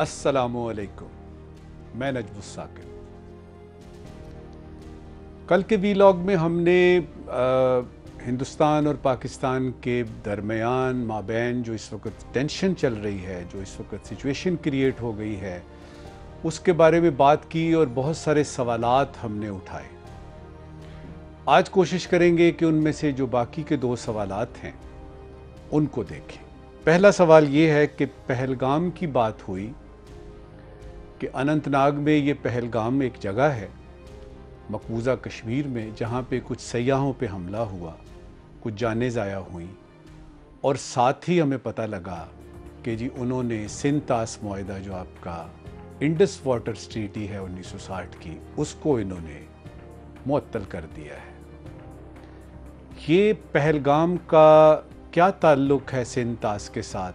अस्सलामुअलैकुम, मैं नजमुस साकिब। कल के वीलॉग में हमने हिंदुस्तान और पाकिस्तान के दरमियान माबैन जो इस वक्त टेंशन चल रही है, जो इस वक्त सिचुएशन क्रिएट हो गई है, उसके बारे में बात की और बहुत सारे सवालात हमने उठाए। आज कोशिश करेंगे कि उनमें से जो बाकी के दो सवालात हैं उनको देखें। पहला सवाल ये है कि पहलगाम की बात हुई कि अनंतनाग में ये पहलगाम एक जगह है मकबूजा कश्मीर में, जहाँ पे कुछ सयाहों पे हमला हुआ, कुछ जानें ज़ाया हुई और साथ ही हमें पता लगा कि जी उन्होंने सिंध-तास मुआहदा जो आपका इंडस वाटर ट्रीटी है 1960 की, उसको इन्होंने मुअत्तल कर दिया है। ये पहलगाम का क्या ताल्लुक़ है सिंध-तास के साथ?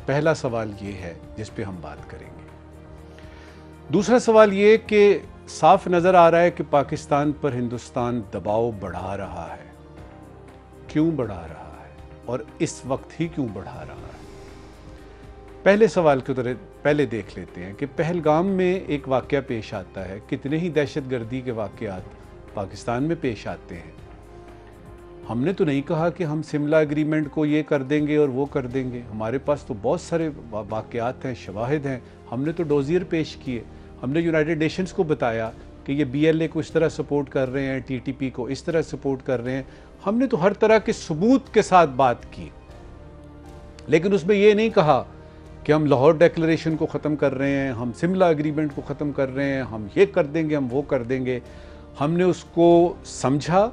पहला सवाल ये है जिस पे हम बात करेंगे। दूसरा सवाल ये कि साफ नज़र आ रहा है कि पाकिस्तान पर हिंदुस्तान दबाव बढ़ा रहा है। क्यों बढ़ा रहा है और इस वक्त ही क्यों बढ़ा रहा है? पहले सवाल की तरह पहले देख लेते हैं कि पहलगाम में एक वाक़या पेश आता है। कितने ही दहशतगर्दी के वाक़यात पाकिस्तान में पेश आते हैं। हमने तो नहीं कहा कि हम शिमला एग्रीमेंट को ये कर देंगे और वो कर देंगे। हमारे पास तो बहुत सारे वाक़यात हैं, शवाहिद हैं। हमने तो डोज़ियर पेश किए, हमने यूनाइटेड नेशंस को बताया कि ये BLA को इस तरह सपोर्ट कर रहे हैं, TTP को इस तरह सपोर्ट कर रहे हैं। हमने तो हर तरह के सबूत के साथ बात की, लेकिन उसमें ये नहीं कहा कि हम लाहौर डिक्लेरेशन को ख़त्म कर रहे हैं, हम शिमला एग्रीमेंट को ख़त्म कर रहे हैं, हम ये कर देंगे, हम वो कर देंगे। हमने उसको समझा,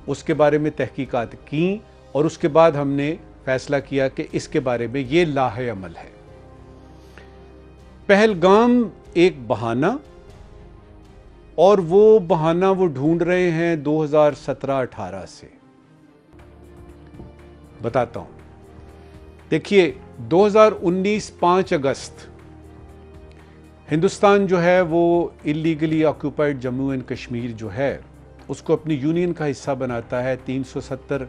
उसके बारे में तहकीकात की और उसके बाद हमने फैसला किया कि इसके बारे में ये लाहे अमल है। पहलगाम एक बहाना, और वो बहाना वो ढूंढ रहे हैं 2017-18 से। बताता हूं। देखिए, 2019 5 अगस्त हिंदुस्तान जो है वो illegally occupied Jammu and Kashmir जो है उसको अपनी यूनियन का हिस्सा बनाता है। 370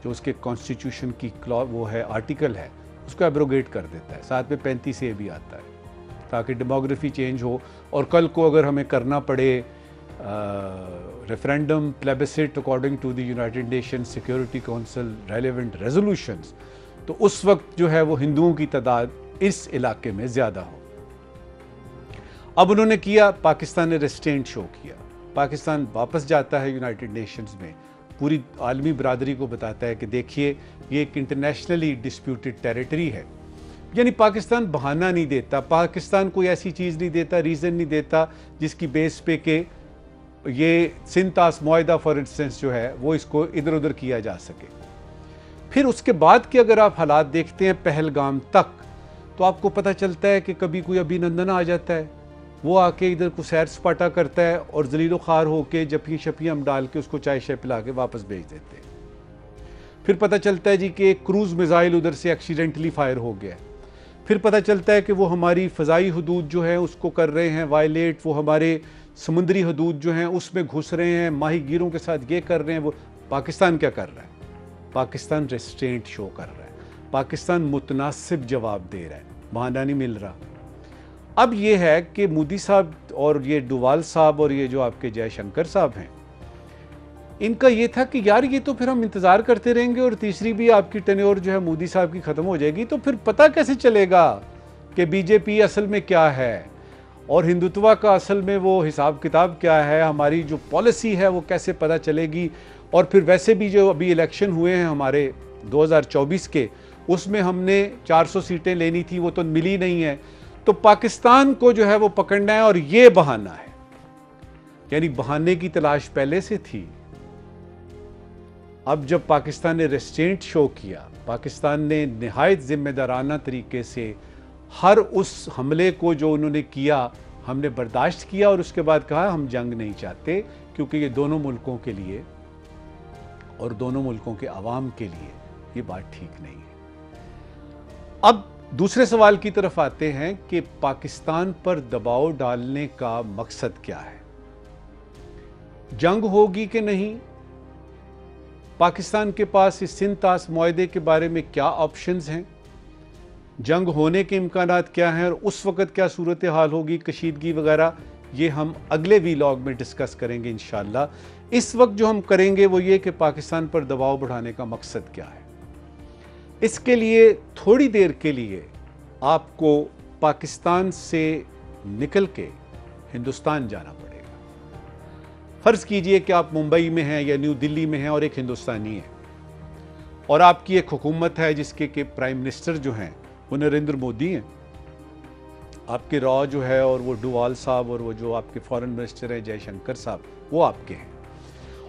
जो उसके कॉन्स्टिट्यूशन की क्लॉज वो है, आर्टिकल है, उसको एब्रोगेट कर देता है। साथ में 35A भी आता है ताकि डेमोग्राफी चेंज हो और कल को अगर हमें करना पड़े referendum plebiscite according to the United Nation Security Council relevant resolutions, तो उस वक्त जो है वो हिंदुओं की तादाद इस इलाके में ज़्यादा हो। अब उन्होंने किया, पाकिस्तान ने रेस्ट्रेंट शो किया। पाकिस्तान वापस जाता है यूनाइटेड नेशंस में, पूरी आलमी बरादरी को बताता है कि देखिए ये एक इंटरनेशनली डिस्प्यूटेड टेरिटरी है। यानी पाकिस्तान बहाना नहीं देता, पाकिस्तान कोई ऐसी चीज़ नहीं देता, रीज़न नहीं देता जिसकी बेस पे के ये सिंध-तास मुआहदा फॉर इंस्टेंस जो है वो इसको इधर उधर किया जा सके। फिर उसके बाद के अगर आप हालात देखते हैं पहलगाम तक, तो आपको पता चलता है कि कभी कोई अभिनंदन आ जाता है, वो आके इधर को सैर सपाटा करता है और जलीलो ख़ार होके जफियाँ शफियाँ हम डाल के उसको चाय शाय पिला के वापस भेज देते हैं। फिर पता चलता है जी कि एक क्रूज़ मिसाइल उधर से एक्सीडेंटली फायर हो गया। फिर पता चलता है कि वो हमारी फ़ज़ाई हदूद जो है उसको कर रहे हैं वायलेट, वो हमारे समुद्री हदूद जो हैं उसमें घुस रहे हैं, माहीगीरों के साथ ये कर रहे हैं। वो पाकिस्तान क्या कर रहा है? पाकिस्तान रेस्ट्रेंट शो कर रहा है, पाकिस्तान मुतनासिब जवाब दे रहा है, बहाना नहीं मिल रहा। अब ये है कि मोदी साहब और ये डोवाल साहब और ये जो आपके जयशंकर साहब हैं, इनका ये था कि यार ये तो फिर हम इंतज़ार करते रहेंगे और तीसरी भी आपकी टेन्योर जो है मोदी साहब की ख़त्म हो जाएगी, तो फिर पता कैसे चलेगा कि BJP असल में क्या है और हिंदुत्व का असल में वो हिसाब किताब क्या है, हमारी जो पॉलिसी है वो कैसे पता चलेगी। और फिर वैसे भी जो अभी इलेक्शन हुए हैं हमारे 2024 के, उसमें हमने 400 सीटें लेनी थी, वो तो मिली नहीं है। तो पाकिस्तान को जो है वो पकड़ना है और ये बहाना है, यानी बहाने की तलाश पहले से थी। अब जब पाकिस्तान ने रेस्ट्रेंट शो किया, पाकिस्तान ने निहायत जिम्मेदाराना तरीके से हर उस हमले को जो उन्होंने किया हमने बर्दाश्त किया और उसके बाद कहा हम जंग नहीं चाहते, क्योंकि ये दोनों मुल्कों के लिए और दोनों मुल्कों के अवाम के लिए ये बात ठीक नहीं है। अब दूसरे सवाल की तरफ आते हैं कि पाकिस्तान पर दबाव डालने का मकसद क्या है? जंग होगी कि नहीं? पाकिस्तान के पास इस सिंध-तास मुआहदे के बारे में क्या ऑप्शंस हैं? जंग होने के इम्कानात क्या हैं और उस वक़्त क्या सूरत हाल होगी, कशीदगी वगैरह, ये हम अगले वीलॉग में डिस्कस करेंगे इंशाअल्लाह। इस वक्त जो हम करेंगे वो ये कि पाकिस्तान पर दबाव बढ़ाने का मकसद क्या है। इसके लिए थोड़ी देर के लिए आपको पाकिस्तान से निकल के हिंदुस्तान जाना पड़ेगा। फ़र्ज़ कीजिए कि आप मुंबई में हैं या न्यू दिल्ली में हैं और एक हिंदुस्तानी है और आपकी एक हुकूमत है जिसके के प्राइम मिनिस्टर जो हैं वो नरेंद्र मोदी हैं, आपके रॉ जो है और वो डुवाल साहब और वो जो आपके फॉरेन मिनिस्टर हैं जयशंकर साहब वो आपके हैं,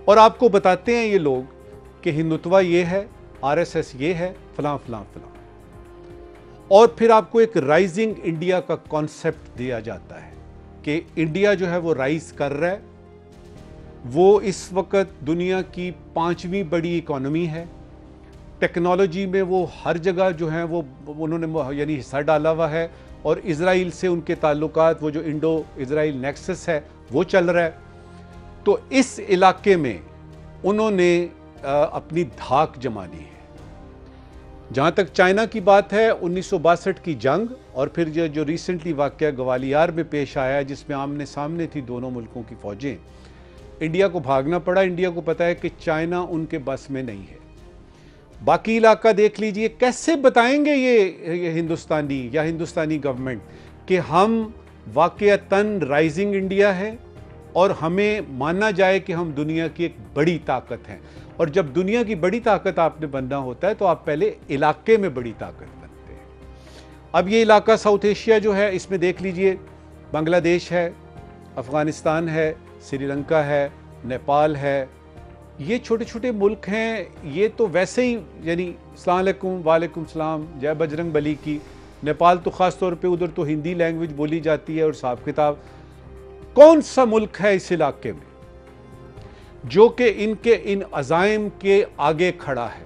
और आपको बताते हैं ये लोग कि हिंदुत्व ये है, आरएसएस ये है, फलां फलां फलां, और फिर आपको एक राइजिंग इंडिया का कॉन्सेप्ट दिया जाता है कि इंडिया जो है वो राइज कर रहा है, वो इस वक्त दुनिया की 5वीं बड़ी इकोनॉमी है, टेक्नोलॉजी में वो हर जगह जो है वो उन्होंने यानी हिस्सा डाला हुआ है, और इजराइल से उनके ताल्लुकात वो जो इंडो इजराइल नेक्सस है वो चल रहा है। तो इस इलाके में उन्होंने अपनी धाक जमानी है। जहाँ तक चाइना की बात है, 1962 की जंग और फिर जो रिसेंटली वाक़या ग्वालियर में पेश आया जिसमें आमने सामने थी दोनों मुल्कों की फ़ौजें, इंडिया को भागना पड़ा। इंडिया को पता है कि चाइना उनके बस में नहीं है। बाकी इलाका देख लीजिए, कैसे बताएंगे ये हिंदुस्तानी या हिंदुस्तानी गवर्नमेंट कि हम वाक़यातन राइजिंग इंडिया है और हमें माना जाए कि हम दुनिया की एक बड़ी ताकत हैं। और जब दुनिया की बड़ी ताकत आपने बनना होता है तो आप पहले इलाके में बड़ी ताकत बनते हैं। अब ये इलाका साउथ एशिया जो है, इसमें देख लीजिए बांग्लादेश है, अफ़गानिस्तान है, श्रीलंका है, नेपाल है, ये छोटे छोटे मुल्क हैं। ये तो वैसे ही यानी अस्सलाम वालेकुम, वालेकुम सलाम, जय बजरंग बली की। नेपाल तो ख़ास तौर पे उधर तो हिंदी लैंग्वेज बोली जाती है और हिसाब किताब। कौन सा मुल्क है इस इलाके में जो कि इनके इन अज़ाइम के आगे खड़ा है?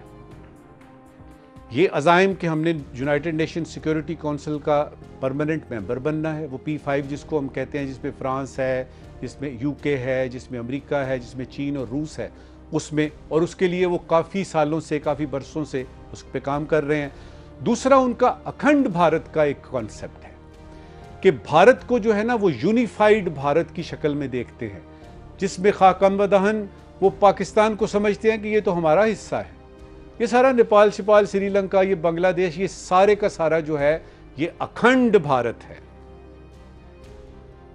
ये अज़ाइम कि हमने यूनाइटेड नेशन सिक्योरिटी काउंसिल का परमानेंट मेंबर बनना है, वो P5 जिसको हम कहते हैं, जिसमें फ्रांस है, जिसमें यूके है, जिसमें अमेरिका है, जिसमें चीन और रूस है, उसमें, और उसके लिए वो काफ़ी सालों से, काफ़ी बरसों से उस पर काम कर रहे हैं। दूसरा, उनका अखंड भारत का एक कॉन्सेप्ट है कि भारत को जो है ना वो यूनिफाइड भारत की शक्ल में देखते हैं, जिसमें खाकम व दहन वो पाकिस्तान को समझते हैं कि ये तो हमारा हिस्सा है। ये सारा नेपाल शिपाल, श्रीलंका, ये बांग्लादेश, ये सारे का सारा जो है ये अखंड भारत है।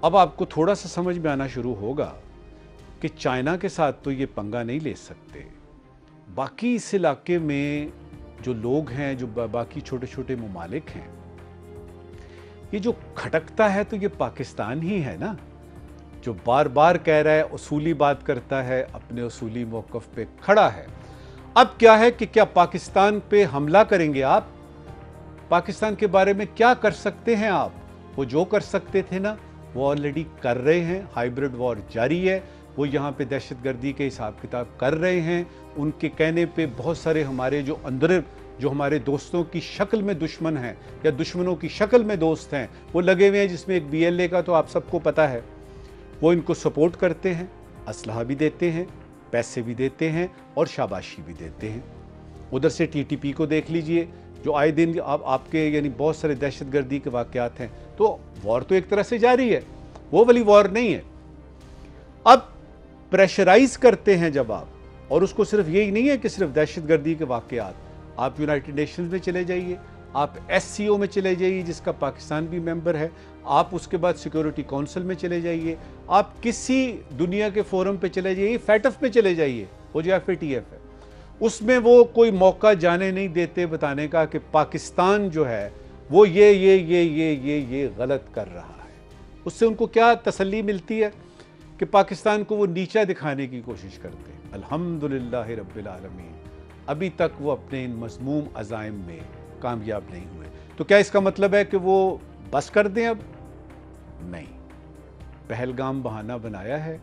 अब आपको थोड़ा सा समझ में आना शुरू होगा कि चाइना के साथ तो ये पंगा नहीं ले सकते। बाकी इस इलाके में जो लोग हैं, जो बाकी छोटे छोटे ममालिक हैं, ये जो खटकता है तो ये पाकिस्तान ही है ना, जो बार बार कह रहा है, उसूली बात करता है, अपने उसूली मौक़िफ़ पे खड़ा है। अब क्या है कि क्या पाकिस्तान पे हमला करेंगे आप? पाकिस्तान के बारे में क्या कर सकते हैं आप? वो जो कर सकते थे ना वो ऑलरेडी कर रहे हैं। हाइब्रिड वॉर जारी है, वो यहाँ पे दहशतगर्दी के हिसाब किताब कर रहे हैं। उनके कहने पे बहुत सारे हमारे जो अंदर जो हमारे दोस्तों की शक्ल में दुश्मन हैं या दुश्मनों की शक्ल में दोस्त हैं वो लगे हुए हैं, जिसमें एक BLA का तो आप सबको पता है, वो इनको सपोर्ट करते हैं, असलहा भी देते हैं, पैसे भी देते हैं और शाबाशी भी देते हैं। उधर से TTP को देख लीजिए, जो आए दिन आपके यानी बहुत सारे दहशतगर्दी के वाक़यात हैं। तो वॉर तो एक तरह से जारी है, वो वाली वॉर नहीं है। अब प्रेशराइज करते हैं जब आप, और उसको सिर्फ यही नहीं है कि सिर्फ दहशतगर्दी के वाक़यात, आप यूनाइटेड नेशंस में चले जाइए, आप SCO में चले जाइए जिसका पाकिस्तान भी मेंबर है, आप उसके बाद सिक्योरिटी काउंसिल में चले जाइए, आप किसी दुनिया के फोरम पे चले जाइए, FATF में चले जाइए, वो जो FATF है, उसमें वो कोई मौका जाने नहीं देते बताने का कि पाकिस्तान जो है वो ये गलत कर रहा है। उससे उनको क्या तसल्ली मिलती है कि पाकिस्तान को वो नीचा दिखाने की कोशिश करते हैं। अल्हम्दुलिल्लाह रब्बिल आलमीन, अभी तक वो अपने इन मज़मूम अज़ाइम में कामयाब नहीं हुए। तो क्या इसका मतलब है कि वो बस कर दें? अब नहीं, पहलगाम बहाना बनाया है,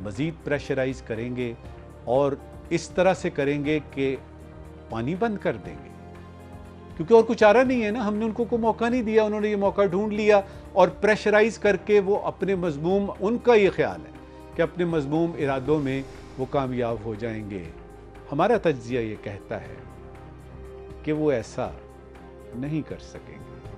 मज़ीद प्रेशराइज करेंगे और इस तरह से करेंगे कि पानी बंद कर देंगे, क्योंकि और कुछ चारा नहीं है ना। हमने उनको कोई मौका नहीं दिया, उन्होंने ये मौका ढूंढ लिया और प्रेशराइज करके वो अपने मज़मूम, उनका ये ख्याल है कि अपने मज़मूम इरादों में वो कामयाब हो जाएंगे। हमारा तज्ज़िया ये कहता है कि वो ऐसा नहीं कर सकेंगे।